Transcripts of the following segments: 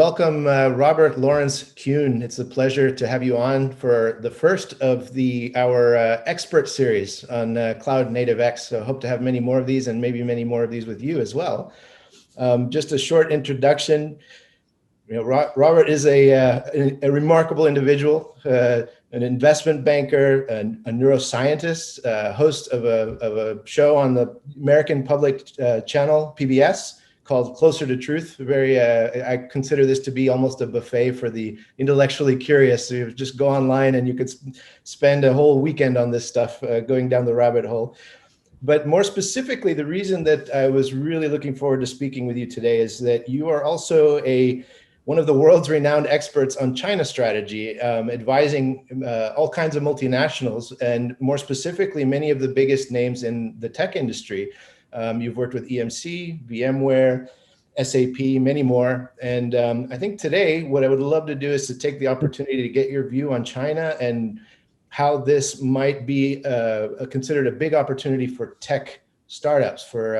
welcome Robert Lawrence Kuhn. It's a pleasure to have you on for the first of our expert series on Cloud Native X. So hope to have many more of these and maybe many more of these with you as well. Just a short introduction. Robert is a remarkable individual, an investment banker, a neuroscientist, host of a show on the American Public Channel, PBS, called Closer to Truth. I consider this to be almost a buffet for the intellectually curious. So you just go online and you could spend a whole weekend on this stuff, going down the rabbit hole. But more specifically, the reason that I was really looking forward to speaking with you today is that you are also one of the world's renowned experts on China strategy, advising all kinds of multinationals, and more specifically, many of the biggest names in the tech industry. You've worked with EMC, VMware, SAP, many more. And I think today, what I would love to do is to take the opportunity to get your view on China and how this might be considered a big opportunity for tech startups, for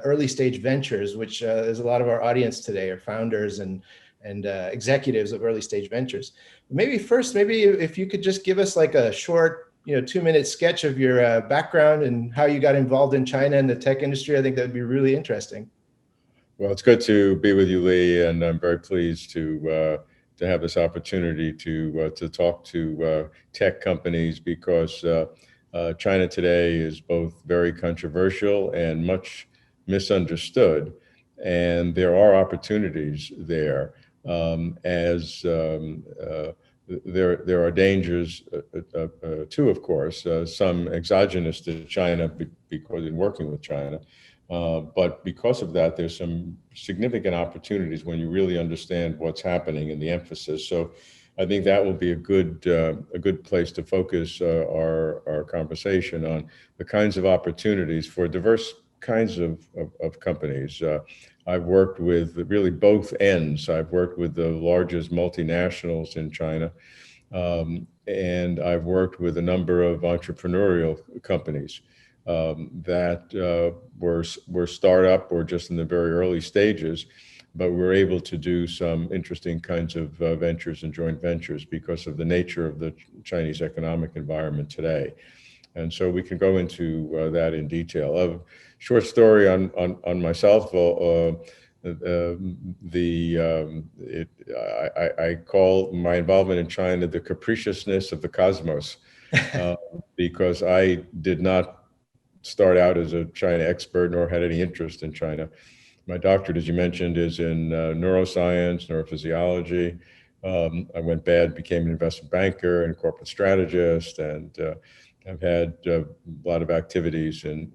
early stage ventures, which is a lot of our audience today, are founders and executives of early stage ventures. Maybe if you could just give us like a short 2-minute sketch of your background and how you got involved in China and the tech industry. I think that would be really interesting. Well, it's good to be with you, Lee, and I'm very pleased to have this opportunity to talk to tech companies, because China today is both very controversial and much misunderstood, and there are opportunities there. There are dangers too, of course, some exogenous to China because in working with China. But because of that, there's some significant opportunities when you really understand what's happening and the emphasis. So I think that will be a good place to focus our conversation on the kinds of opportunities for diverse kinds of companies. I've worked with really both ends. I've worked with the largest multinationals in China, and I've worked with a number of entrepreneurial companies that were startup or just in the very early stages, but we're able to do some interesting kinds of ventures and joint ventures because of the nature of the Chinese economic environment today. And so we can go into that in detail. A short story on myself. I call my involvement in China the capriciousness of the cosmos, because I did not start out as a China expert nor had any interest in China. My doctorate, as you mentioned, is in neuroscience, neurophysiology. I went bad, became an investment banker and corporate strategist, and I've had a lot of activities in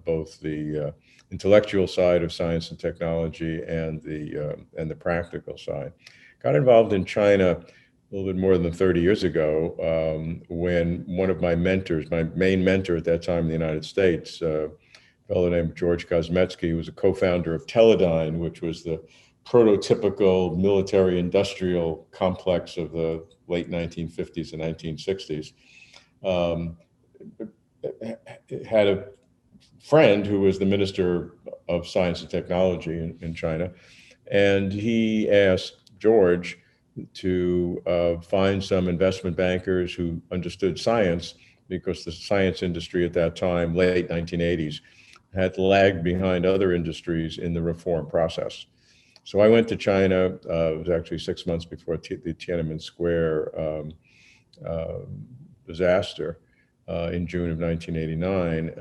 both the intellectual side of science and technology and the practical side. Got involved in China a little bit more than 30 years ago, when one of my mentors, my main mentor at that time in the United States, a fellow named George Kosmetsky, who was a co-founder of Teledyne, which was the prototypical military-industrial complex of the late 1950s and 1960s. Had a friend who was the Minister of Science and Technology in China, and he asked George to find some investment bankers who understood science, because the science industry at that time, late 1980s, had lagged behind other industries in the reform process. So I went to China. It was actually 6 months before the Tiananmen Square disaster in June of 1989.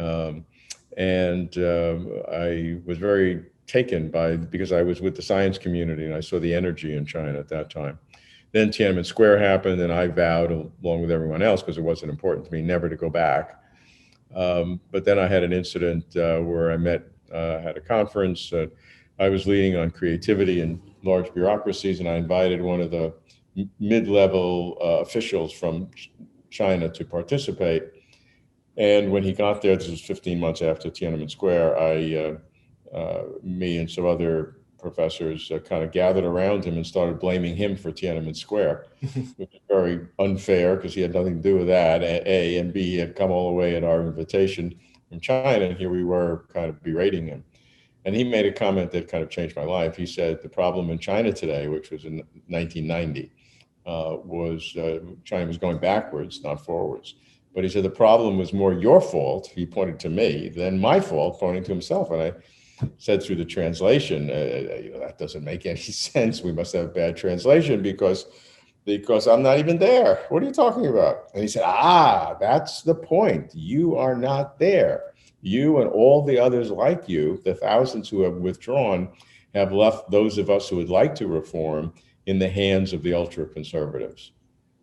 I was very taken because I was with the science community and I saw the energy in China at that time. Then Tiananmen Square happened, and I vowed, along with everyone else, because it wasn't important to me, never to go back. But then I had an incident where I had a conference. I was leading on creativity in large bureaucracies, and I invited one of the mid-level officials from China to participate. And when he got there, this was 15 months after Tiananmen Square, me and some other professors kind of gathered around him and started blaming him for Tiananmen Square, which is very unfair because he had nothing to do with that, A, and B, he had come all the way at our invitation from China, and here we were kind of berating him. And he made a comment that kind of changed my life. He said the problem in China today, which was in 1990, was China was going backwards, not forwards. But he said the problem was more your fault, he pointed to me, than my fault, pointing to himself. And I said through the translation, that doesn't make any sense. We must have bad translation because I'm not even there. What are you talking about? And he said, that's the point. You are not there. You and all the others like you, the thousands who have withdrawn, have left those of us who would like to reform in the hands of the ultra conservatives.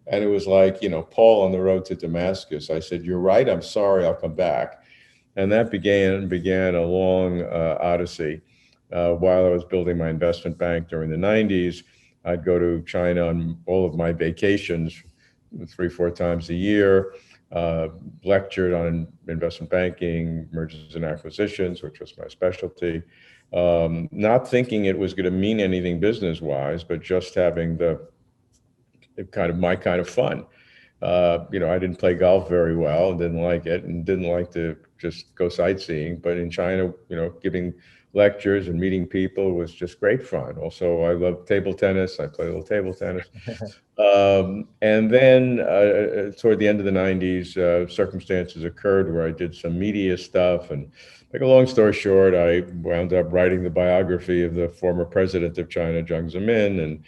And it was like, Paul on the road to Damascus. I said, you're right. I'm sorry. I'll come back. And that began a long odyssey. While I was building my investment bank during the 90s, I'd go to China on all of my vacations 3-4 times a year, lectured on investment banking, mergers and acquisitions, which was my specialty, not thinking it was going to mean anything business-wise, but just having my kind of fun. I didn't play golf very well, didn't like it, and didn't like to just go sightseeing. But in China, giving lectures and meeting people was just great fun. Also, I love table tennis. I play a little table tennis. And then toward the end of the 90s, circumstances occurred where I did some media stuff. And make a long story short, I wound up writing the biography of the former president of China, Jiang Zemin, and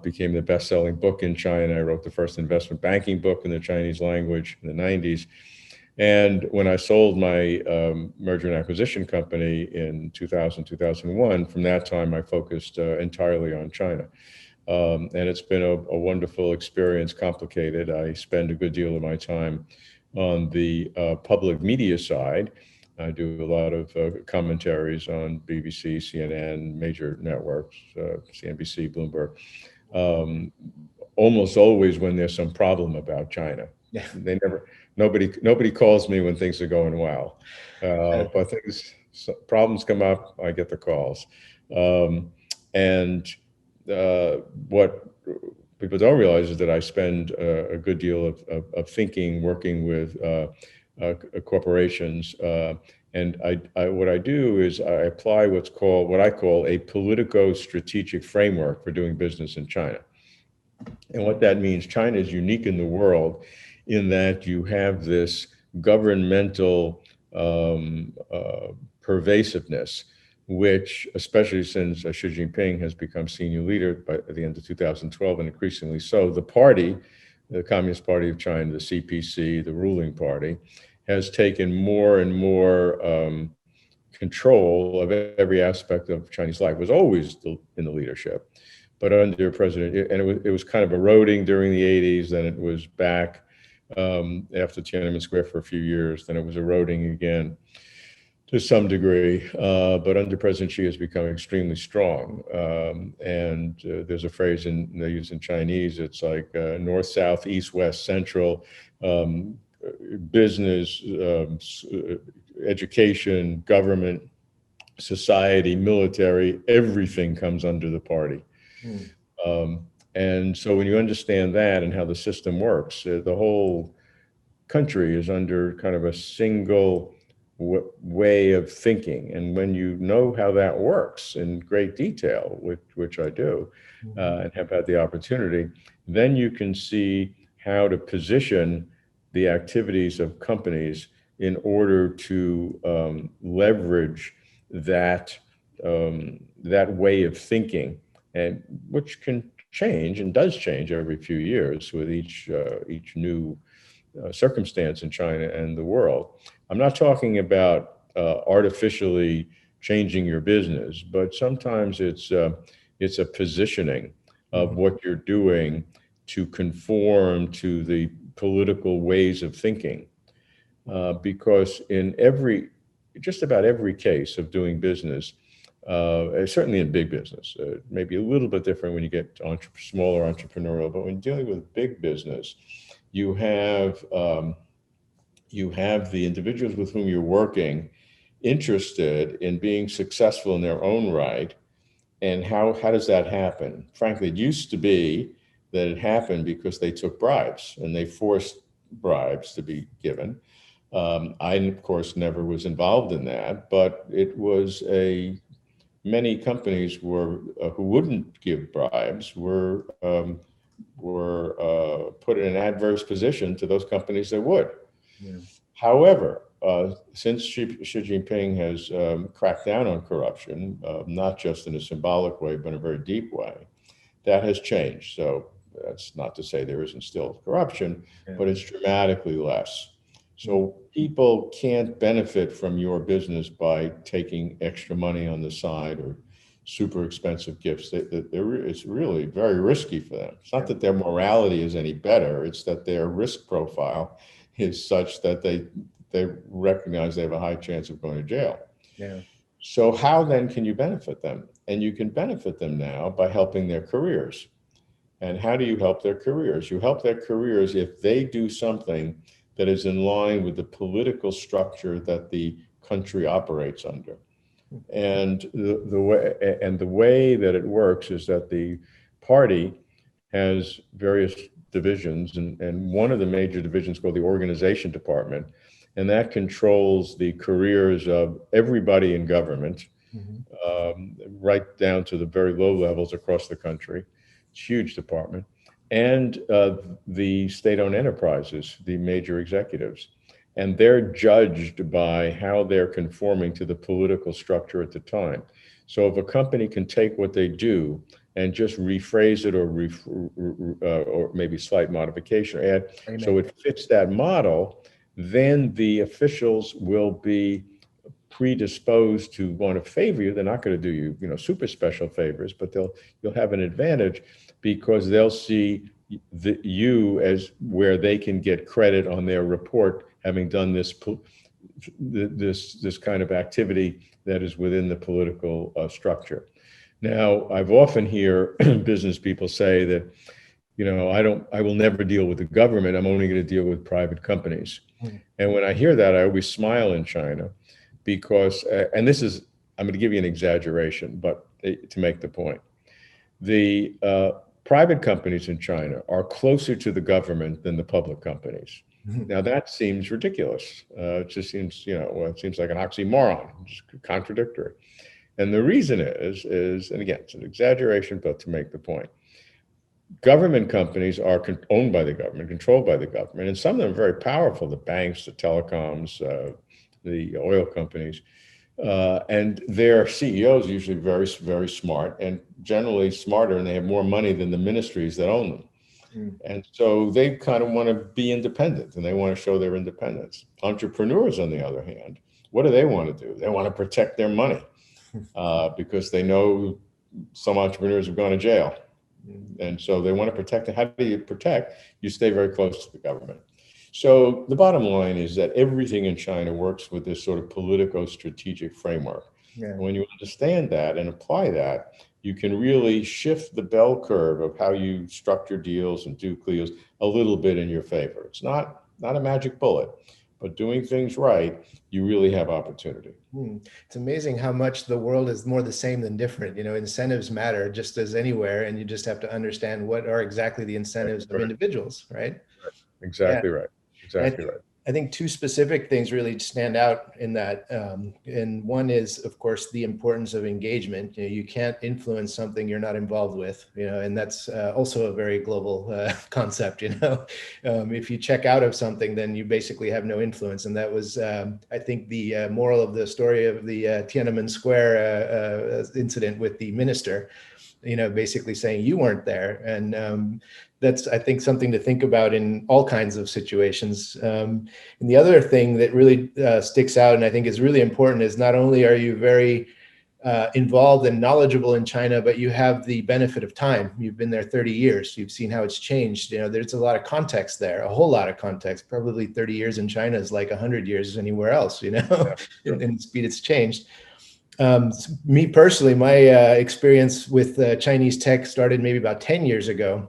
became the best-selling book in China. I wrote the first investment banking book in the Chinese language in the 90s. And when I sold my merger and acquisition company in 2000, 2001, from that time, I focused entirely on China. And it's been a wonderful experience, complicated. I spend a good deal of my time on the public media side. I do a lot of commentaries on BBC, CNN, major networks, CNBC, Bloomberg, almost always when there's some problem about China. Yeah. Nobody calls me when things are going well, but problems come up, I get the calls. And what people don't realize is that I spend a good deal of thinking, working with corporations, and what I do is I apply what I call a politico-strategic framework for doing business in China. And what that means, China is unique in the world in that you have this governmental pervasiveness, which, especially since Xi Jinping has become senior leader by the end of 2012, and increasingly so, the party, the Communist Party of China, the CPC, the ruling party, has taken more and more control of every aspect of Chinese life. It was always in the leadership, but under President, and it was kind of eroding during the 80s, then it was back after Tiananmen Square for a few years, then it was eroding again to some degree, but under President Xi has become extremely strong. And there's a phrase they use in Chinese, it's like north, south, east, west, central, business, education, government, society, military, everything comes under the party. And so when you understand that and how the system works, the whole country is under kind of a single way of thinking. And when you know how that works in great detail, which I do, and have had the opportunity, then you can see how to position the activities of companies in order to leverage that way of thinking, and which can change and does change every few years with each new circumstance in China and the world. I'm not talking about artificially changing your business, but sometimes it's a positioning of what you're doing to conform to the political ways of thinking. Because in just about every case of doing business, certainly in big business, maybe a little bit different when you get smaller entrepreneurial, but when dealing with big business, you have the individuals with whom you're working interested in being successful in their own right. And how does that happen? Frankly, it used to be that it happened because they took bribes and they forced bribes to be given. I, of course, never was involved in that, but it was many companies were who wouldn't give bribes were put in an adverse position to those companies that would. Yeah. However, since Xi Jinping has cracked down on corruption, not just in a symbolic way, but in a very deep way, that has changed. So that's not to say there isn't still corruption, Yeah. but it's dramatically less. So people can't benefit from your business by taking extra money on the side or super expensive gifts. It's really very risky for them. It's not that their morality is any better, it's that their risk profile is such that they recognize they have a high chance of going to jail. Yeah. So how then can you benefit them? And you can benefit them now by helping their careers. And how do you help their careers? You help their careers if they do something that is in line with the political structure that the country operates under. And the way that it works is that the party has various divisions, and one of the major divisions called the organization department, and that controls the careers of everybody in government, right down to the very low levels across the country. It's a huge department. And the state-owned enterprises, the major executives. And they're judged by how they're conforming to the political structure at the time. So if a company can take what they do and just rephrase it or maybe slight modification or add, so it fits that model, then the officials will be predisposed to want to favor you. They're not going to do you, super special favors, but you'll have an advantage because they'll see you as where they can get credit on their report, having done this kind of activity that is within the political structure. Now, I've often hear business people say that, I will never deal with the government. I'm only going to deal with private companies. And when I hear that, I always smile in China because, and I'm going to give you an exaggeration, but to make the point, the private companies in China are closer to the government than the public companies. Now that seems ridiculous. It just seems, it seems like an oxymoron, just contradictory. And the reason is, and again, it's an exaggeration, but to make the point, government companies are owned by the government, controlled by the government, and some of them are very powerful, the banks, the telecoms, the oil companies, and their CEOs are usually very, very smart and generally smarter, and they have more money than the ministries that own them. And so they kind of want to be independent and they want to show their independence. Entrepreneurs, on the other hand, what do they want to do? They want to protect their money because they know some entrepreneurs have gone to jail. And so they want to protect it. How do you protect? You stay very close to the government. So the bottom line is that everything in China works with this sort of politico-strategic framework. And when you understand that and apply that, you can really shift the bell curve of how you structure deals and do deals a little bit in your favor. It's not a magic bullet, but doing things right, you really have opportunity. It's amazing how much the world is more the same than different. Incentives matter just as anywhere, and you just have to understand what are exactly the incentives of individuals, right? Exactly right. Exactly right. I think two specific things really stand out in that. And one is, of course, the importance of engagement. You can't influence something you're not involved with, and that's also a very global concept. If you check out of something, then you basically have no influence. And that was, I think, the moral of the story of the Tiananmen Square incident with the minister, basically saying you weren't there. And that's, I think, something to think about in all kinds of situations. And the other thing that really sticks out and I think is really important is not only are you very involved and knowledgeable in China, but you have the benefit of time. You've been there 30 years. You've seen how it's changed. There's a lot of context there, a whole lot of context. Probably 30 years in China is like 100 years anywhere else, in the speed it's changed. Me personally, my experience with Chinese tech started maybe about 10 years ago.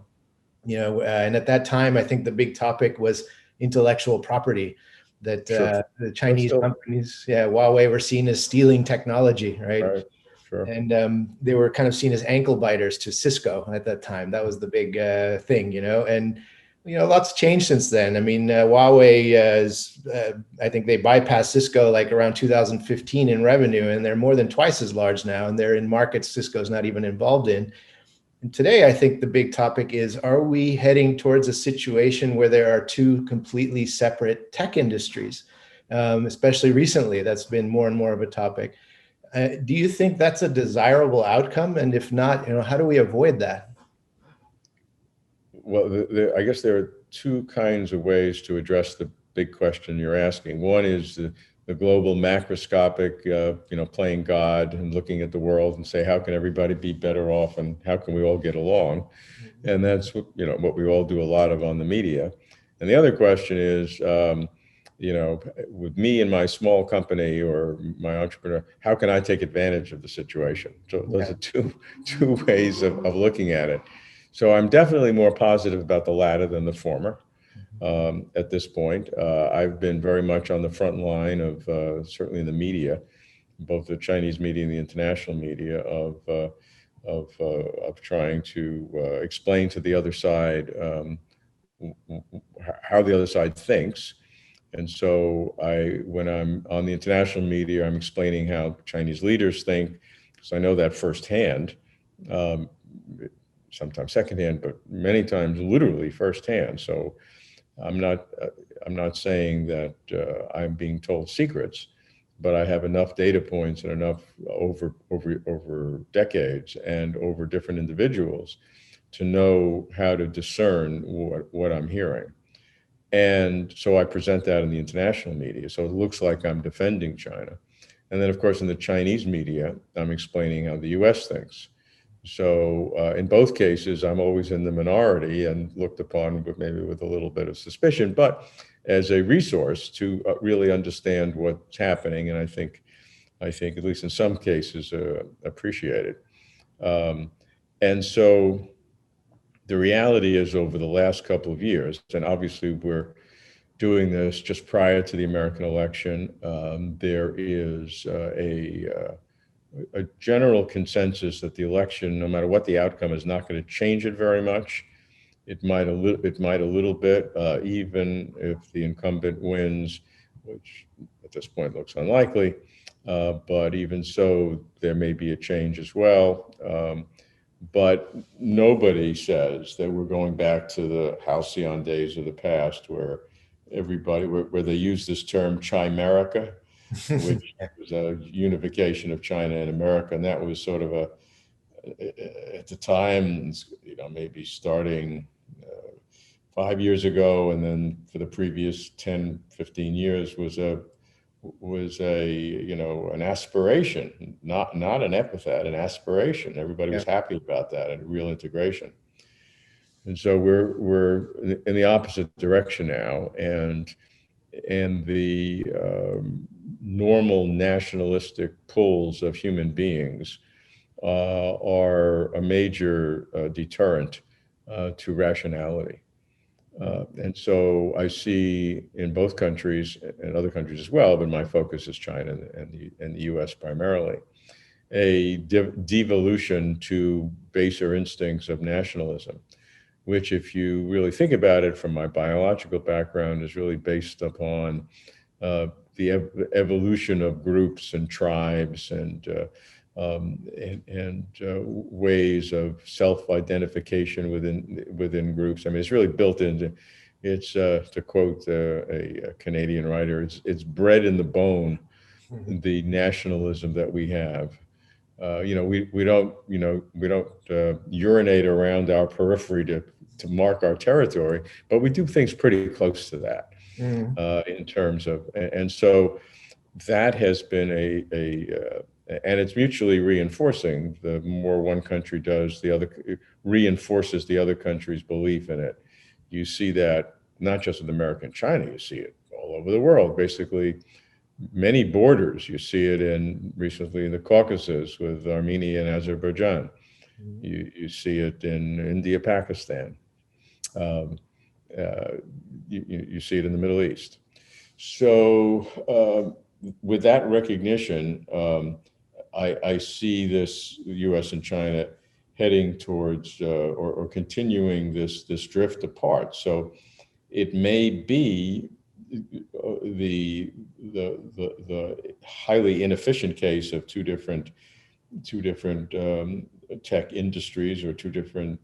And at that time, I think the big topic was intellectual property, that the Chinese companies, Huawei, were seen as stealing technology, right? Sure. And they were kind of seen as ankle biters to Cisco at that time. That was the big thing, and Lots changed since then. I mean, Huawei I think they bypassed Cisco like around 2015 in revenue, and they're more than twice as large now, and they're in markets Cisco's not even involved in. And today, I think the big topic is, are we heading towards a situation where there are two completely separate tech industries? Especially recently, that's been more and more of a topic. Do you think that's a desirable outcome? And if not, how do we avoid that? Well, I guess there are two kinds of ways to address the big question you're asking. One is the global macroscopic, playing God and looking at the world and say, how can everybody be better off and how can we all get along? And that's what we all do a lot of on the media. And the other question is, with me and my small company or my entrepreneur, how can I take advantage of the situation? So those are two ways of looking at it. So I'm definitely more positive about the latter than the former at this point. I've been very much on the front line of certainly in the media, both the Chinese media and the international media, of trying to explain to the other side how the other side thinks. And so when I'm on the international media, I'm explaining how Chinese leaders think, because I know that firsthand. Sometimes secondhand, but many times literally firsthand. So I'm not saying that I'm being told secrets, but I have enough data points and enough over decades and over different individuals to know how to discern what I'm hearing. And so I present that in the international media. So it looks like I'm defending China. And then, of course, in the Chinese media, I'm explaining how the US thinks. So in both cases, I'm always in the minority and looked upon maybe with a little bit of suspicion, but as a resource to really understand what's happening. And I think at least in some cases, appreciated. And so the reality is, over the last couple of years, and obviously we're doing this just prior to the American election, there is a general consensus that the election, no matter what the outcome, is not going to change it very much. It might a little bit, even if the incumbent wins, which at this point looks unlikely. But even so, there may be a change as well. But nobody says that we're going back to the halcyon days of the past, where where they use this term chimerica, which was a unification of China and America. And that was sort of at the time, maybe starting 5 years ago, and then for the previous 10, 15 years was an aspiration, not an epithet, an aspiration. Everybody was happy about that, and real integration. And so we're in the opposite direction now, and the normal nationalistic pulls of human beings are a major deterrent to rationality. And so I see in both countries and other countries as well, but my focus is China and the US primarily, a devolution to baser instincts of nationalism, which, if you really think about it from my biological background, is really based upon the evolution of groups and tribes and ways of self-identification within groups. I mean, it's really built into. It's to quote a Canadian writer, it's bred in the bone, the nationalism that we have. We don't urinate around our periphery to mark our territory, but we do things pretty close to that in terms of, and so that has been and it's mutually reinforcing. The more one country does, the other reinforces the other country's belief in it. You see that not just with America and China, you see it all over the world, basically many borders. You see it recently in the Caucasus with Armenia and Azerbaijan. You see it in India, Pakistan. You see it in the Middle East. So with that recognition, I see this U.S. and China heading towards or continuing this drift apart. So it may be the highly inefficient case of two different tech industries, or two different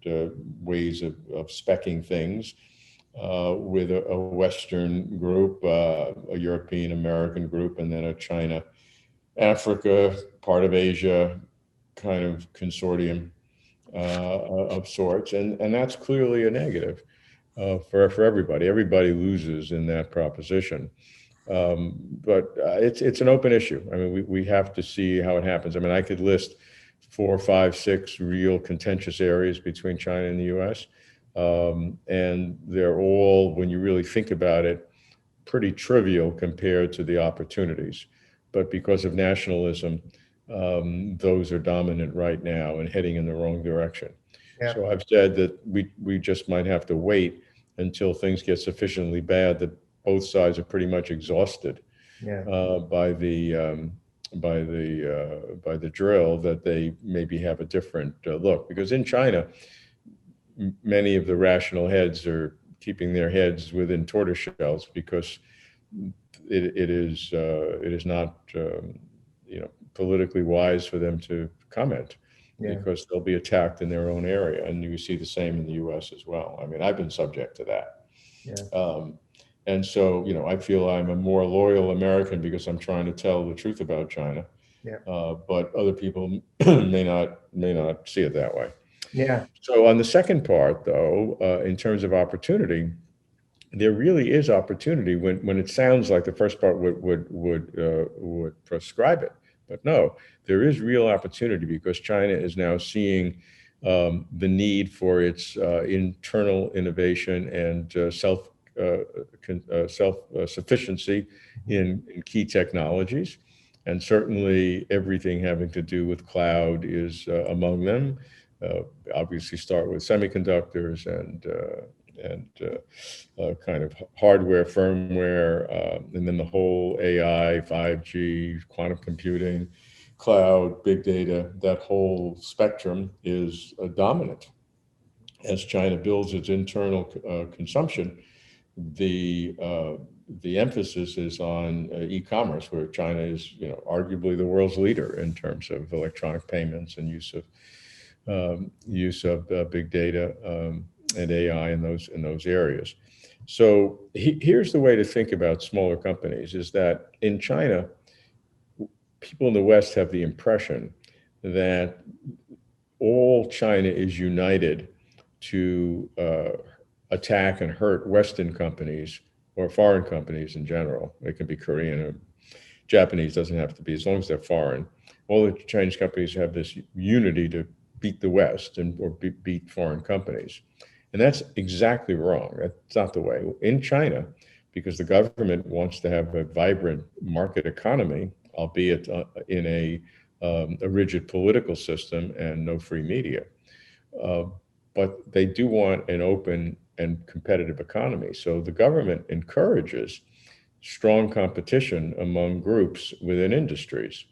ways of speccing things, with a Western group, a European American group, and then a China, Africa, part of Asia kind of consortium of sorts. And that's clearly a negative for everybody. Everybody loses in that proposition. But it's an open issue. I mean, we have to see how it happens. I mean, I could list 4, 5, 6 real contentious areas between China and the U.S. And they're all, when you really think about it, pretty trivial compared to the opportunities. But because of nationalism, those are dominant right now and heading in the wrong direction. Yeah. So I've said that we just might have to wait until things get sufficiently bad that both sides are pretty much exhausted, yeah, by the drill, that they maybe have a different look. Because in China, many of the rational heads are keeping their heads within tortoise shells, because it is not politically wise for them to comment, yeah, because they'll be attacked in their own area. And you see the same in the U.S. as well. I mean, I've been subject to that. Yeah. And so, I feel I'm a more loyal American because I'm trying to tell the truth about China. Yeah. But other people may not see it that way. Yeah. So on the second part, though, in terms of opportunity, there really is opportunity when it sounds like the first part would prescribe it. But no, there is real opportunity, because China is now seeing the need for its internal innovation and self-sufficiency in key technologies. And certainly everything having to do with cloud is among them. Obviously start with semiconductors and kind of hardware, firmware, and then the whole AI, 5G, quantum computing, cloud, big data, that whole spectrum is dominant. As China builds its internal consumption, the emphasis is on e-commerce, where China is, arguably the world's leader in terms of electronic payments and use of big data and AI in those areas. So here's the way to think about smaller companies: is that in China, people in the West have the impression that all China is united to attack and hurt Western companies or foreign companies in general. It can be Korean or Japanese, doesn't have to be, as long as they're foreign. All the Chinese companies have this unity to beat the West or beat foreign companies. And that's exactly wrong. That's not the way. In China, because the government wants to have a vibrant market economy, albeit in a rigid political system and no free media. But they do want an open and competitive economy. So the government encourages strong competition among groups within industries.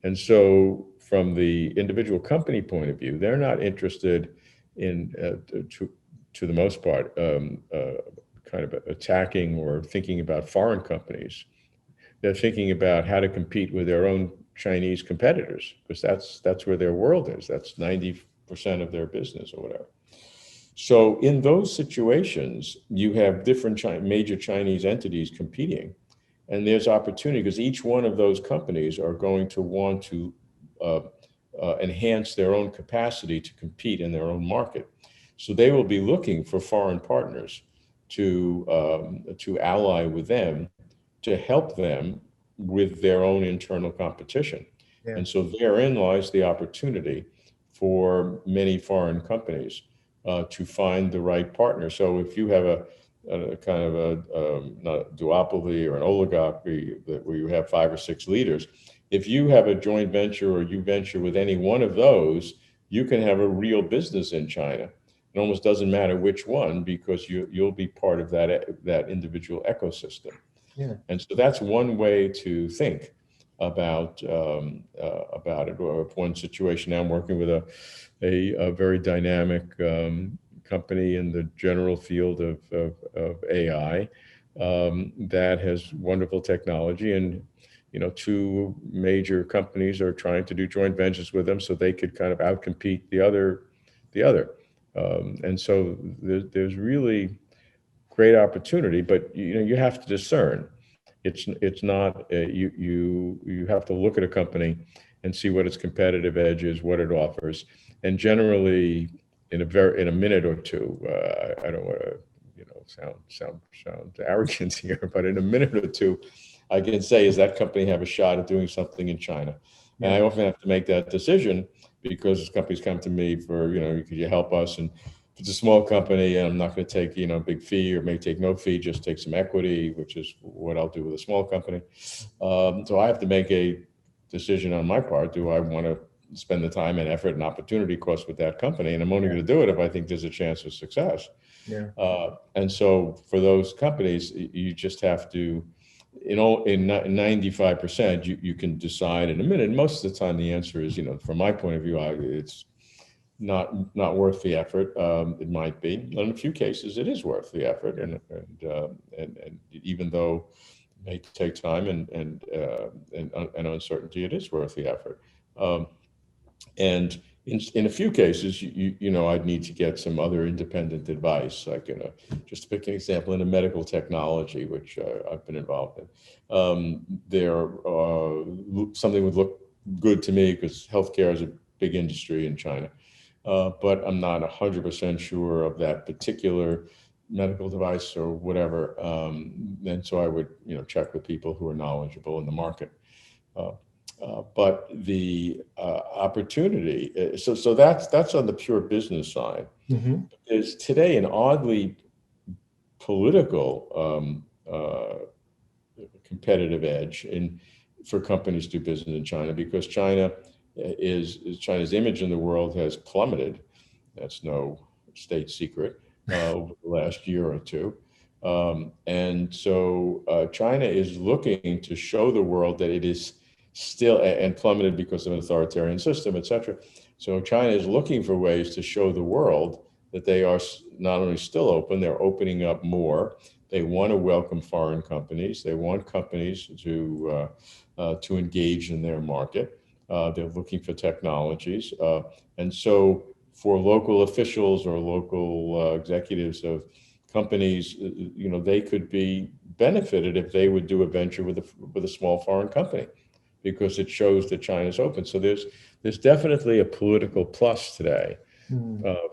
And so from the individual company point of view, they're not interested in, to the most part, kind of attacking or thinking about foreign companies. They're thinking about how to compete with their own Chinese competitors, because that's where their world is. That's 90% of their business or whatever. So in those situations, you have different major Chinese entities competing, and there's opportunity, because each one of those companies are going to want to enhance their own capacity to compete in their own market. So they will be looking for foreign partners to ally with them, to help them with their own internal competition. Yeah. And so therein lies the opportunity for many foreign companies to find the right partner. So if you have a kind of not a duopoly or an oligarchy where you have 5 or 6 leaders, if you have a joint venture or you venture with any one of those, you can have a real business in China. It almost doesn't matter which one, because you'll be part of that individual ecosystem. Yeah. And so that's one way to think. about it. Or one situation now, I'm working with a very dynamic company in the general field of AI that has wonderful technology, and two major companies are trying to do joint ventures with them so they could kind of outcompete the other. And so there's really great opportunity, but you have to discern. It's not you have to look at a company and see what its competitive edge is, what it offers, and generally in a minute or two. I don't want to sound arrogant here, but in a minute or two, I can say, is that company have a shot at doing something in China? Yeah. And I often have to make that decision because companies come to me for, could you help us? And if it's a small company, and I'm not going to take, a big fee, or may take no fee, just take some equity, which is what I'll do with a small company. So I have to make a decision on my part. Do I want to spend the time and effort and opportunity cost with that company? And I'm only going to do it if I think there's a chance of success. Yeah. And so for those companies, you just have to, in 95%, you can decide in a minute. And most of the time, the answer is, from my point of view, it's not worth the effort. It might be. In a few cases, it is worth the effort, and even though it may take time and uncertainty, it is worth the effort. And in a few cases, I'd need to get some other independent advice, like just to pick an example, in a medical technology, which I've been involved in. Something would look good to me because healthcare is a big industry in China, but I'm not 100% sure of that particular medical device or whatever. And so I would, check with people who are knowledgeable in the market. But the opportunity, so that's on the pure business side. Mm-hmm. There's today an oddly political competitive edge for companies to do business in China, because China's image in the world has plummeted. That's no state secret over the last year or two. And so China is looking to show the world that it is still, and plummeted because of an authoritarian system, et cetera. So China is looking for ways to show the world that they are not only still open, they're opening up more. They want to welcome foreign companies. They want companies to engage in their market. They're looking for technologies. And so for local officials or local executives of companies, they could be benefited if they would do a venture with a small foreign company, because it shows that China's open. So there's definitely a political plus today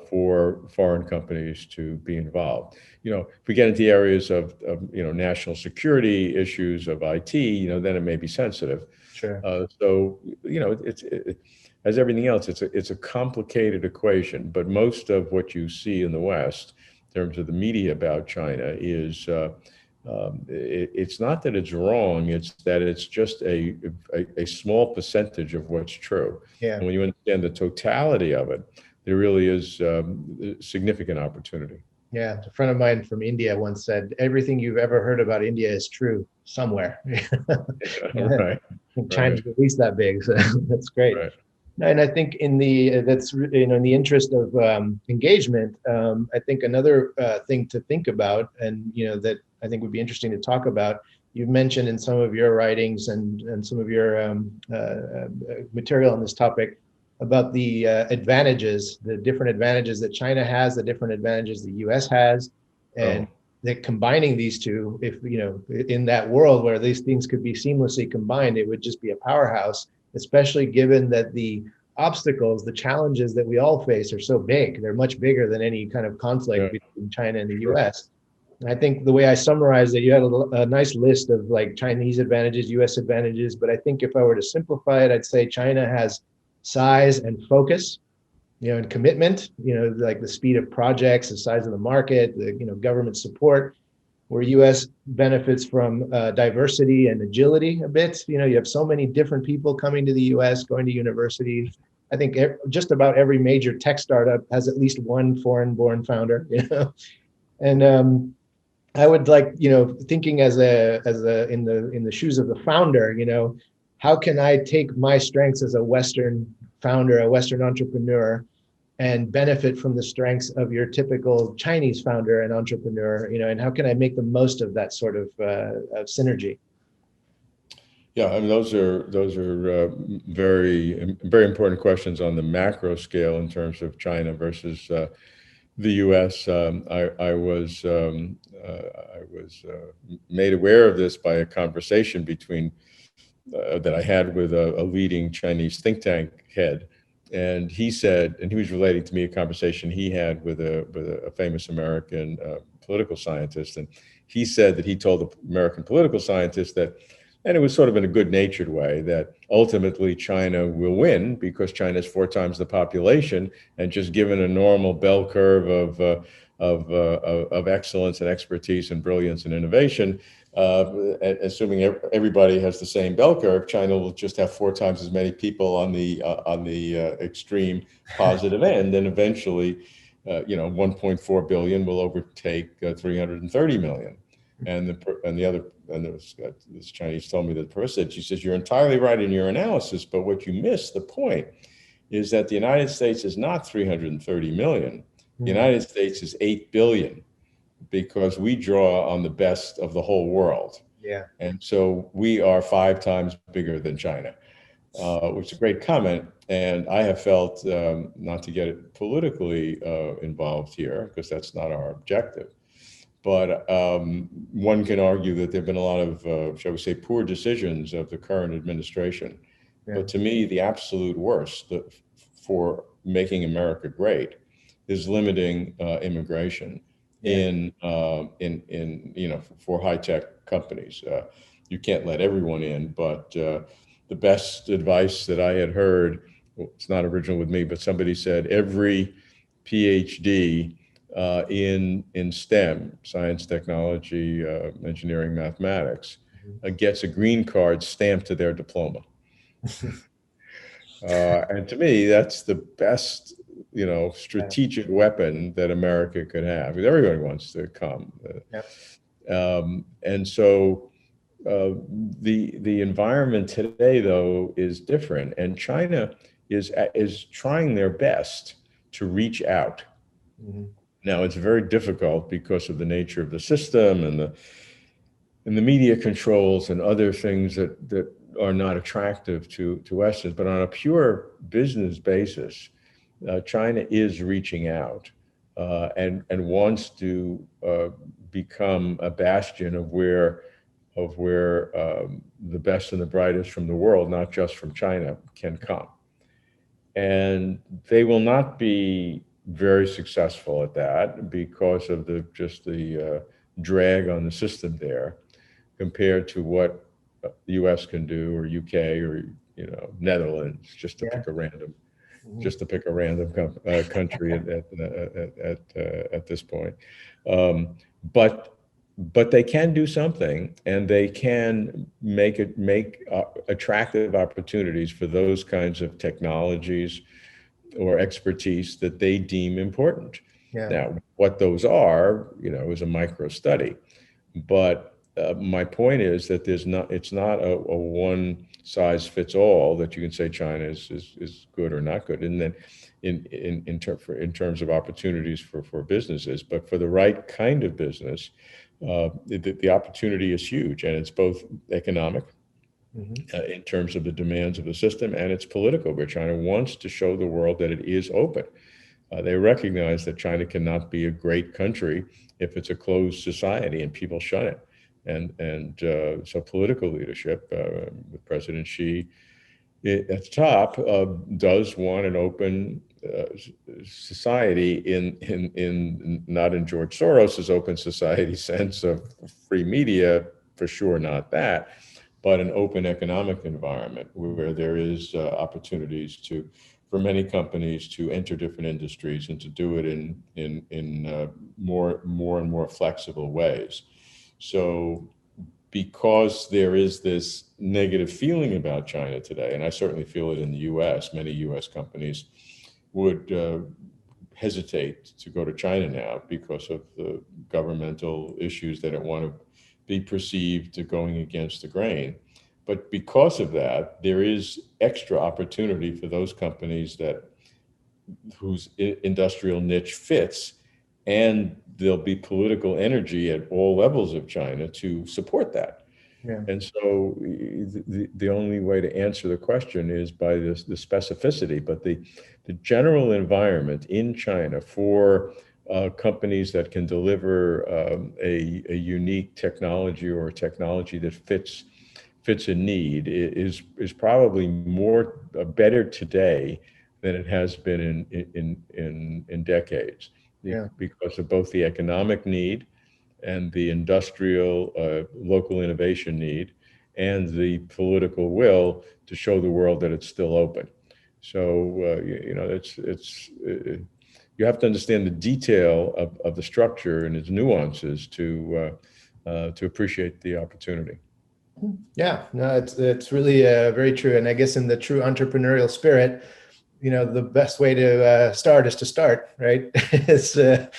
for foreign companies to be involved. If we get into areas of national security issues of IT, then it may be sensitive. Sure. So it's as everything else, it's a complicated equation. But most of what you see in the West, in terms of the media about China, is it's not that it's wrong, it's that it's just a small percentage of what's true. Yeah. And when you understand the totality of it, there really is significant opportunity. Yeah, a friend of mine from India once said, "Everything you've ever heard about India is true somewhere." Right. China's at least that big, so that's great. Right. And I think in the interest of engagement, I think another thing to think about, and that I think would be interesting to talk about. You've mentioned in some of your writings and some of your material on this topic about the advantages, the different advantages that China has, the different advantages the U.S. has, and that combining these two, if in that world where these things could be seamlessly combined, it would just be a powerhouse. Especially given that the obstacles, the challenges that we all face are so big. They're much bigger than any kind of conflict between China and the US. And I think the way I summarized it, you had a nice list of like Chinese advantages, US advantages. But I think if I were to simplify it, I'd say China has size and focus, and commitment, like the speed of projects, the size of the market, the government support. Where US benefits from diversity and agility a bit. You have so many different people coming to the US, going to university. I think just about every major tech startup has at least one foreign-born founder. And I would like, thinking as in the shoes of the founder, how can I take my strengths as a Western founder, a Western entrepreneur, and benefit from the strengths of your typical Chinese founder and entrepreneur, and how can I make the most of that sort of synergy? Yeah, I mean those are very important questions on the macro scale in terms of China versus the U.S. I was made aware of this by a conversation that I had with a leading Chinese think tank head, and he said, and he was relating to me a conversation he had with a famous American political scientist, and he said that he told the American political scientist that, and it was sort of in a good-natured way, that ultimately China will win because China is 4 times the population, and just given a normal bell curve of excellence and expertise and brilliance and innovation, assuming everybody has the same bell curve, China will just have 4 times as many people on the extreme positive end, and eventually, 1.4 billion will overtake 330 million. And this Chinese told me that the person, she says, you're entirely right in your analysis, but what you miss the point is that the United States is not 330 million. The United States is 8 billion, because we draw on the best of the whole world. Yeah. And so we are 5 times bigger than China, which is a great comment. And I have felt, not to get it politically involved here, because that's not our objective, but one can argue that there have been a lot of, shall we say, poor decisions of the current administration. Yeah. But to me, the absolute worst for making America great is limiting immigration. Yeah. For high-tech companies. You can't let everyone in, but the best advice that I had heard, it's not original with me, but somebody said every PhD in STEM, science, technology, engineering, mathematics, gets a green card stamped to their diploma. And to me, that's the best, strategic weapon that America could have, because everybody wants to come. And so the environment today, though, is different, and China is trying their best to reach out. Now, it's very difficult because of the nature of the system and the media controls and other things that are not attractive to Westerners. But on a pure business basis, China is reaching out and wants to become a bastion of where the best and the brightest from the world, not just from China, can come. And they will not be very successful at that because of the drag on the system there, compared to what the U.S. can do, or UK, or Netherlands, just to pick a random country at this point. But they can do something, and they can make attractive opportunities for those kinds of technologies or expertise that they deem important. Yeah. Now, what those are, is a micro study. But my point is that it's not a one size fits all that you can say China is good or not good. And then in terms of opportunities for businesses, but for the right kind of business, the opportunity is huge, and it's both economic, in terms of the demands of the system, and it's political, where China wants to show the world that it is open. They recognize that China cannot be a great country if it's a closed society and people shun it. And so political leadership, with President Xi at the top, does want an open society in not in George Soros's open society sense of free media, for sure, not that, but an open economic environment where there is opportunities for many companies to enter different industries and to do it in more and more flexible ways. So because there is this negative feeling about China today, and I certainly feel it in the US, many US companies would hesitate to go to China now because of the governmental issues. They don't want to be perceived to going against the grain. but because of that, there is extra opportunity for those companies whose industrial niche fits, and there'll be political energy at all levels of China to support that. Yeah. And so the only way to answer the question is by the specificity, but the general environment in China for companies that can deliver a unique technology or a technology that fits a need is probably better today than it has been in decades, Yeah. because of both the economic need and the industrial local innovation need and the political will to show the world that it's still open. So you have to understand the detail of the structure and its nuances to appreciate the opportunity. Yeah, no, it's really very true. And I guess in the true entrepreneurial spirit, the best way to start is to start, right? It's to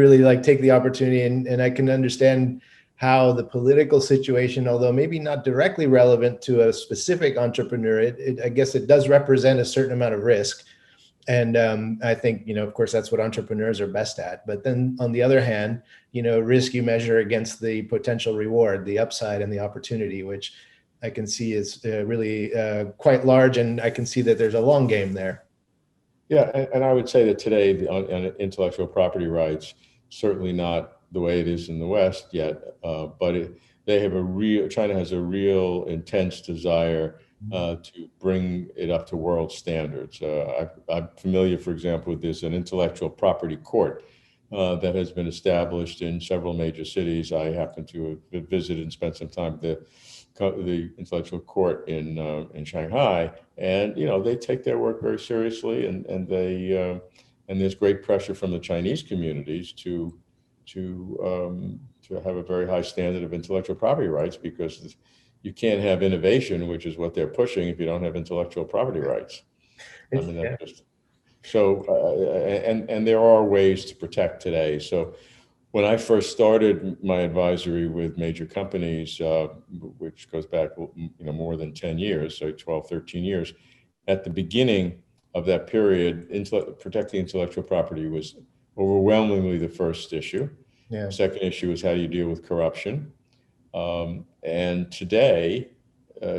really like take the opportunity, and I can understand how the political situation, although maybe not directly relevant to a specific entrepreneur, I guess it does represent a certain amount of risk. And I think, of course, that's what entrepreneurs are best at. But then on the other hand, risk you measure against the potential reward, the upside and the opportunity, which I can see is really quite large. And I can see that there's a long game there. Yeah, and I would say that today on intellectual property rights, certainly not the way it is in the West yet, but China has a real intense desire to bring it up to world standards. I'm familiar, for example, with an intellectual property court that has been established in several major cities. I happen to have visited and spent some time at the intellectual court in Shanghai, and they take their work very seriously, and there's great pressure from the Chinese communities to have a very high standard of intellectual property rights, because you can't have innovation, which is what they're pushing, if you don't have intellectual property rights. I mean, that's just so. And there are ways to protect today. So when I first started my advisory with major companies, which goes back more than 10 years, so 12, 13 years, at the beginning of that period, protecting intellectual property was overwhelmingly the first issue. Yeah. Second issue is how do you deal with corruption? And today,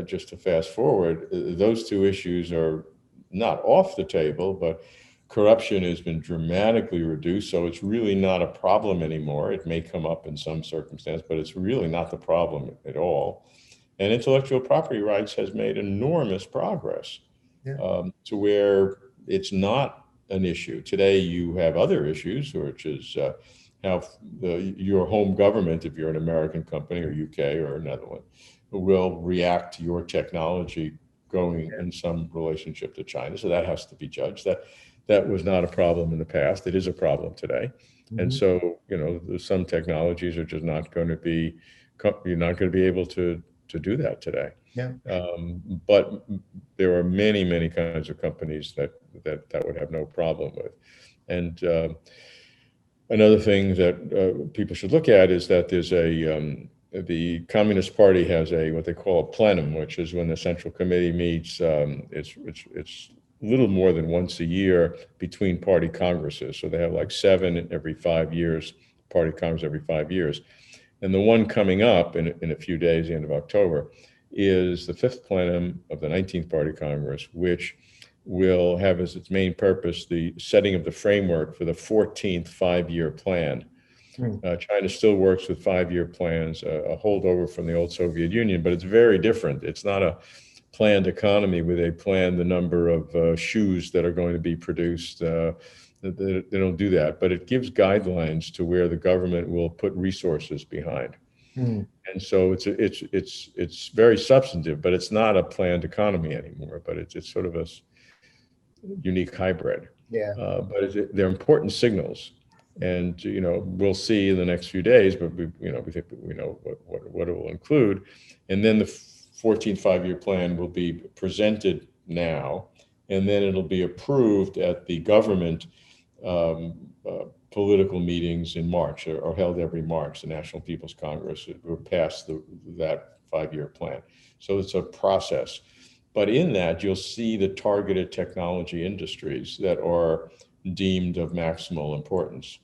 just to fast forward, those two issues are not off the table, but corruption has been dramatically reduced, so it's really not a problem anymore. It may come up in some circumstance, but it's really not the problem at all. And intellectual property rights has made enormous progress to where it's not an issue. Today, you have other issues, which is how your home government, if you're an American company or UK or Netherlands, will react to your technology going in some relationship to China. So that has to be judged. That was not a problem in the past. It is a problem today. Mm-hmm. And so, some technologies are just not going to be, you're not going to be able to do that today. Yeah. But there are many, many kinds of companies that would have no problem with. And another thing that people should look at is that there's the Communist Party has what they call a plenum, which is when the Central Committee meets. It's a little more than once a year between party congresses. So they have like 7 every 5 years, party congress every 5 years. And the one coming up in a few days, the end of October, is the 5th plenum of the 19th Party Congress, which will have as its main purpose the setting of the framework for the 14th 5-year plan. China still works with 5-year plans, a holdover from the old Soviet Union, but it's very different. It's not a planned economy where they plan the number of shoes that are going to be produced. They don't do that, but it gives guidelines to where the government will put resources behind. And so it's very substantive, but it's not a planned economy anymore. But it's sort of a unique hybrid. Yeah. But they're important signals, and we'll see in the next few days. But we think we know what it will include, and then the 14th 5-year plan will be presented now, and then it'll be approved at the government political meetings in March, are held every March, the National People's Congress, or passed that 5-year plan. So it's a process. But in that, you'll see the targeted technology industries that are deemed of maximal importance.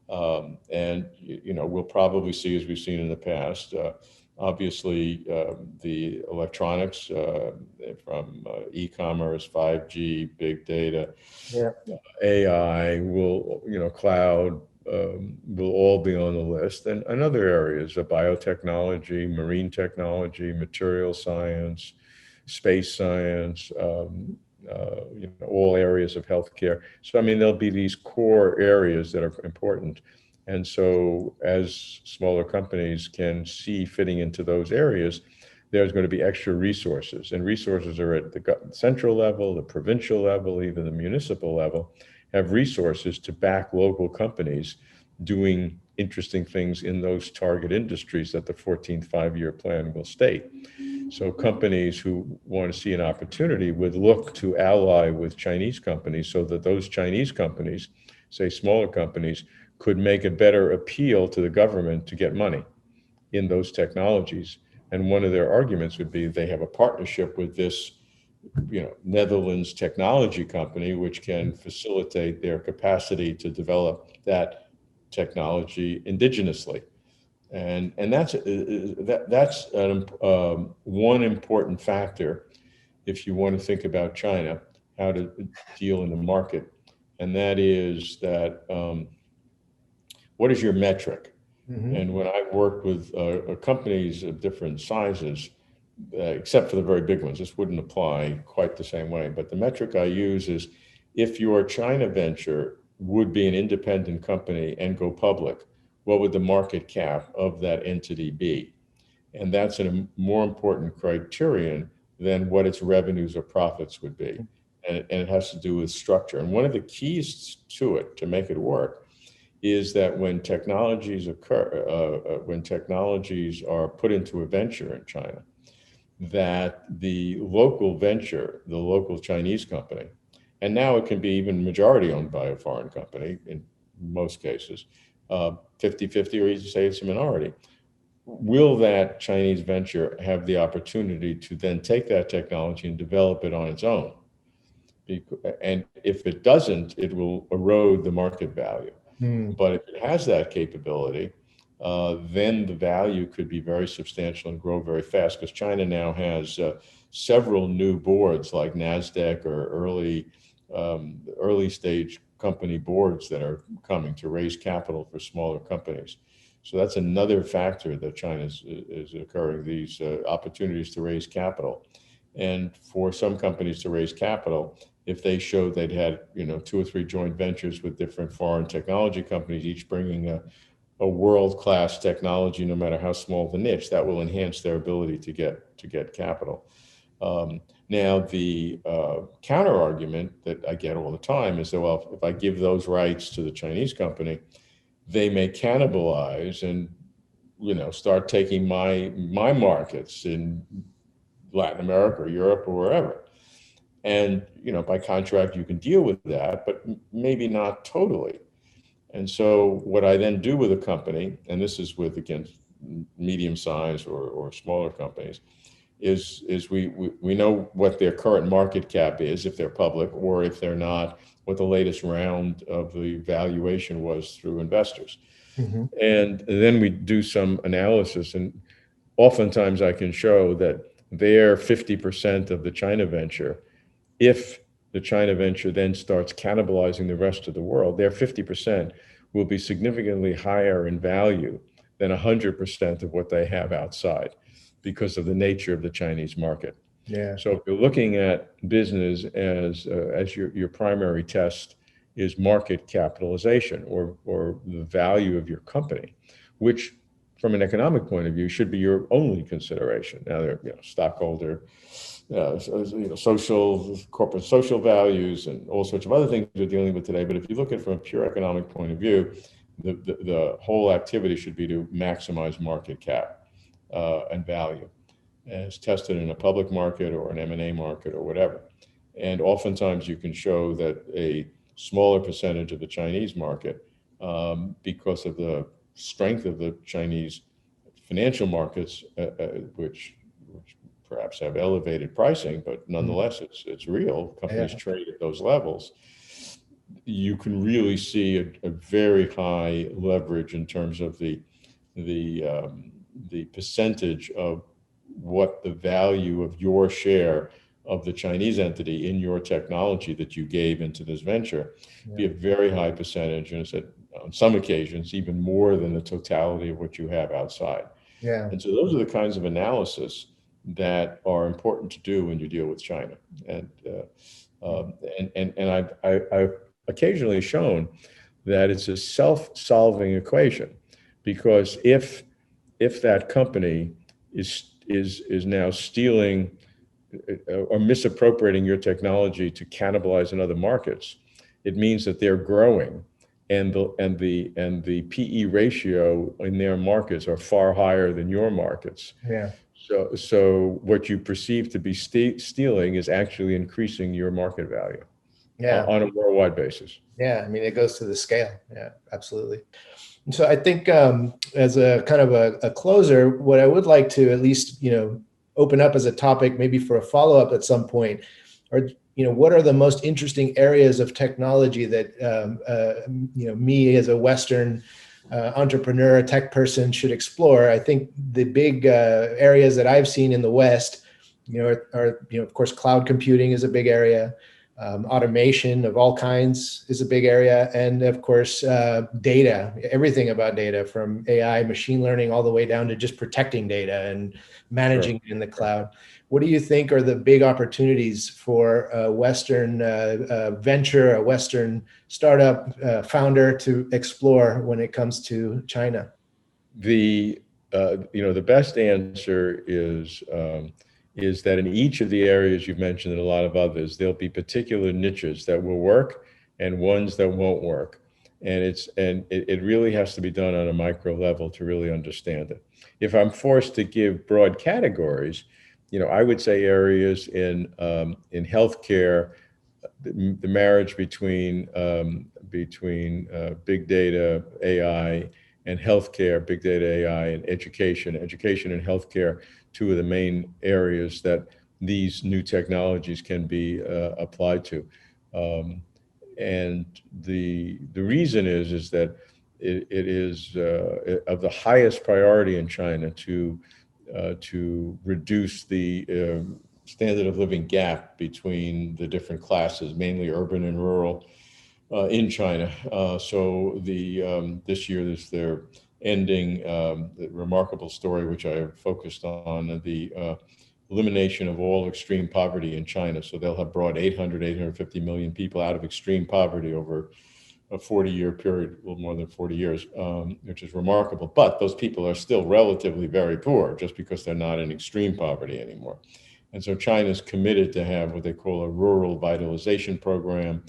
And we'll probably see, as we've seen in the past, obviously the electronics from e-commerce, 5G, big data, Yeah. AI, cloud will all be on the list, and other areas of biotechnology, marine technology, material science, space science, all areas of healthcare. So, I mean, there'll be these core areas that are important. And so as smaller companies can see fitting into those areas, there's going to be extra resources. And resources are at the central level, the provincial level, even the municipal level, have resources to back local companies doing interesting things in those target industries that the 14th five-year plan will state. So companies who want to see an opportunity would look to ally with Chinese companies so that those Chinese companies, say smaller companies, could make a better appeal to the government to get money in those technologies. And one of their arguments would be they have a partnership with this, Netherlands technology company, which can facilitate their capacity to develop that technology indigenously. And that's one important factor if you want to think about China, how to deal in the market. And that is that what is your metric? Mm-hmm. And when I work with companies of different sizes, except for the very big ones, this wouldn't apply quite the same way. But the metric I use is if your China venture would be an independent company and go public, what would the market cap of that entity be? And that's a more important criterion than what its revenues or profits would be. And it has to do with structure. And one of the keys to it, to make it work, is that when technologies when technologies are put into a venture in China, that the local venture, the local Chinese company, and now it can be even majority owned by a foreign company in most cases, 50-50, or you say it's a minority, will that Chinese venture have the opportunity to then take that technology and develop it on its own? And if it doesn't, it will erode the market value. But if it has that capability, then the value could be very substantial and grow very fast, because China now has several new boards like NASDAQ or early stage company boards that are coming to raise capital for smaller companies. So that's another factor that China is occurring, these opportunities to raise capital. And for some companies to raise capital, if they showed they'd had 2 or 3 joint ventures with different foreign technology companies, each bringing a world-class technology, no matter how small the niche, that will enhance their ability to get capital. Now, the counter argument that I get all the time is that, well, if I give those rights to the Chinese company, they may cannibalize and start taking my markets in Latin America or Europe or wherever. And by contract, you can deal with that, but maybe not totally. And so what I then do with a company, and this is with, again, medium-sized or smaller companies, is we know what their current market cap is if they're public, or if they're not, what the latest round of the valuation was through investors. Mm-hmm. And then we do some analysis, and oftentimes I can show that they're 50% of the China venture. If the China venture then starts cannibalizing the rest of the world, their 50% will be significantly higher in value than 100% of what they have outside, because of the nature of the Chinese market. Yeah. So if you're looking at business as your primary test is market capitalization, or the value of your company, which from an economic point of view should be your only consideration. Now, there are stockholder, corporate social values, and all sorts of other things we're dealing with today. But if you look at it from a pure economic point of view, the whole activity should be to maximize market cap and value, as tested in a public market or an M&A market or whatever. And oftentimes you can show that a smaller percentage of the Chinese market because of the strength of the Chinese financial markets, which perhaps have elevated pricing, but nonetheless, it's real. Companies Yeah. trade at those levels. You can really see a very high leverage in terms of the percentage of what the value of your share of the Chinese entity in your technology that you gave into this venture be a very high percentage, and it's on some occasions even more than the totality of what you have outside. Yeah. And so those are the kinds of analysis that are important to do when you deal with China. And I've occasionally shown that it's a self-solving equation, because if that company is now stealing or misappropriating your technology to cannibalize in other markets, it means that they're growing, and the PE ratio in their markets are far higher than your markets. Yeah. So what you perceive to be stealing is actually increasing your market value Yeah. on a worldwide basis. Yeah. I mean, it goes to the scale. Yeah, absolutely. And so I think as a kind of a closer, what I would like to at least, open up as a topic, maybe for a follow-up at some point, are, what are the most interesting areas of technology that, me as a Western entrepreneur, tech person should explore? I think the big areas that I've seen in the West, are, of course, cloud computing is a big area. Automation of all kinds is a big area. And of course, data, everything about data, from AI, machine learning, all the way down to just protecting data and managing it in the cloud. What do you think are the big opportunities for a Western venture, a Western startup founder to explore when it comes to China? The best answer is that in each of the areas you've mentioned and a lot of others, there'll be particular niches that will work and ones that won't work. And it really has to be done on a micro level to really understand it. If I'm forced to give broad categories, I would say areas in healthcare, the marriage between big data, AI, and healthcare, big data, AI, and education and healthcare, two of the main areas that these new technologies can be applied to. And the reason is that it is of the highest priority in China to reduce the standard of living gap between the different classes, mainly urban and rural, in China. So this year they're ending the remarkable story, which I have focused on, the elimination of all extreme poverty in China. So they'll have brought 850 million people out of extreme poverty over a 40-year period, a little more than 40 years, which is remarkable. But those people are still relatively very poor, just because they're not in extreme poverty anymore. And so China's committed to have what they call a rural vitalization program,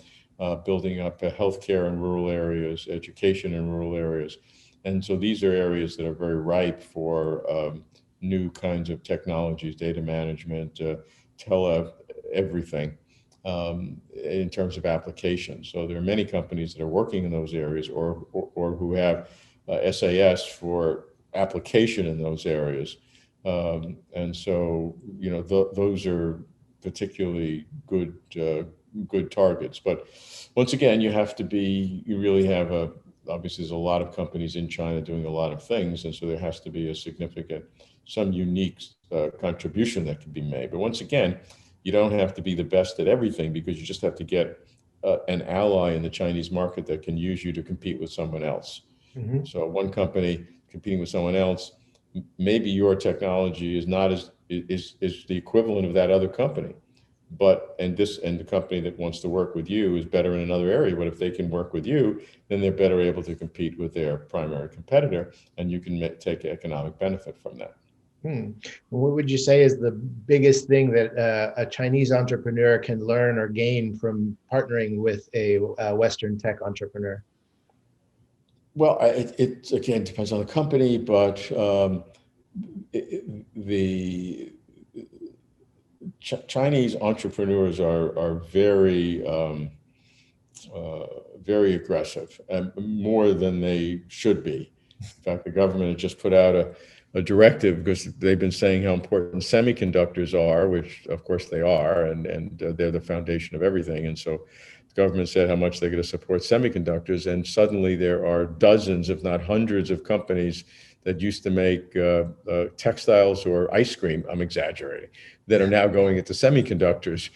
building up healthcare in rural areas, education in rural areas. And so these are areas that are very ripe for new kinds of technologies, data management, everything, in terms of applications. So there are many companies that are working in those areas, or who have SAS for application in those areas. And so, those are particularly good targets. But once again, you really have obviously there's a lot of companies in China doing a lot of things. And so there has to be some unique contribution that can be made. But once again, you don't have to be the best at everything, because you just have to get an ally in the Chinese market that can use you to compete with someone else. Mm-hmm. So one company competing with someone else, maybe your technology is the equivalent of that other company, and the company that wants to work with you is better in another area. But if they can work with you, then they're better able to compete with their primary competitor, and you can take economic benefit from that. What would you say is the biggest thing that a Chinese entrepreneur can learn or gain from partnering with a Western tech entrepreneur? Well, it again depends on the company, but the Chinese entrepreneurs are very very aggressive, and more than they should be. In fact, the government has just put out a directive because they've been saying how important semiconductors are, which of course they are, and they're the foundation of everything. And so the government said how much they're going to support semiconductors, and suddenly there are dozens, if not hundreds, of companies that used to make textiles or ice cream, I'm exaggerating, that are now going into semiconductors.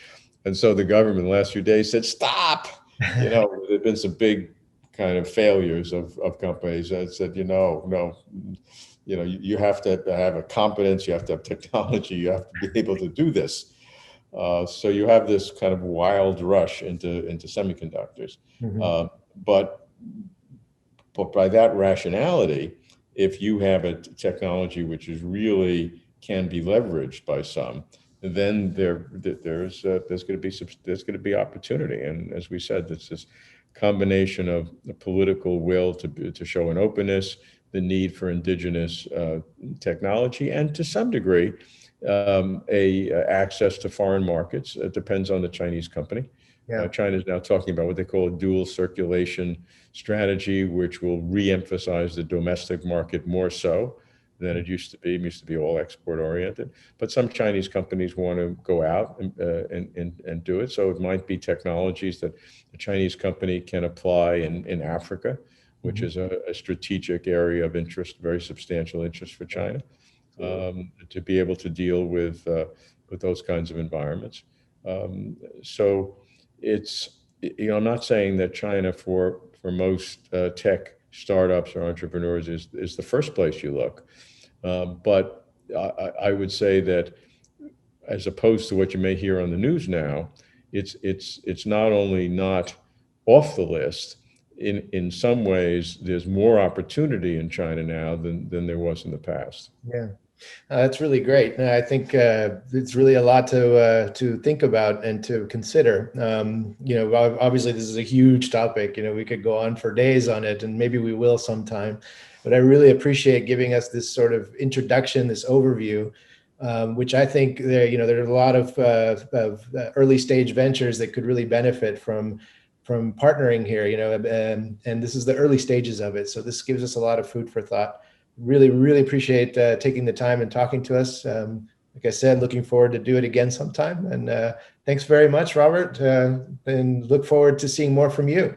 And so the government in the last few days said, stop. You know, there've been some big kind of failures of companies that said, no, you have to have a competence, you have to have technology, you have to be able to do this. So you have this kind of wild rush into semiconductors. Mhm. But by that rationality, if you have a technology which is really can be leveraged by some, then there's going to be opportunity. And as we said, it's this combination of the political will to show an openness, the need for indigenous technology, and to some degree, access to foreign markets. It depends on the Chinese company. Yeah. China is now talking about what they call a dual circulation strategy, which will re-emphasize the domestic market more so than it used to be. It used to be all export oriented, but some Chinese companies want to go out and do it. So it might be technologies that a Chinese company can apply in Africa, which Mhm. is a strategic area of interest, very substantial interest for China, to be able to deal with those kinds of environments. So I'm not saying that China for most tech startups or entrepreneurs is the first place you look, but I would say that as opposed to what you may hear on the news now, it's not only not off the list. In some ways, there's more opportunity in China now than there was in the past. Yeah. That's really great. I think it's really a lot to think about and to consider. Obviously, this is a huge topic. We could go on for days on it, and maybe we will sometime. But I really appreciate giving us this sort of introduction, this overview, which I think there are a lot of early stage ventures that could really benefit from partnering here. And this is the early stages of it. So this gives us a lot of food for thought. Really, really appreciate taking the time and talking to us. Like I said, looking forward to do it again sometime. And thanks very much, Robert, and look forward to seeing more from you.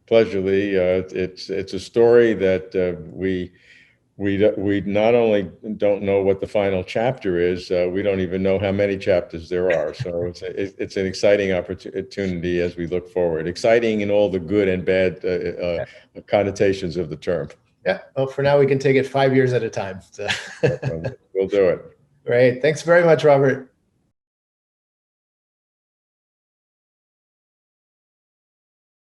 Pleasure, Lee. It's a story that we not only don't know what the final chapter is, we don't even know how many chapters there are. So it's an exciting opportunity as we look forward. Exciting in all the good and bad connotations of the term. Yeah. Well, for now, we can take it 5 years at a time. So. We'll do it. Great. Thanks very much, Robert.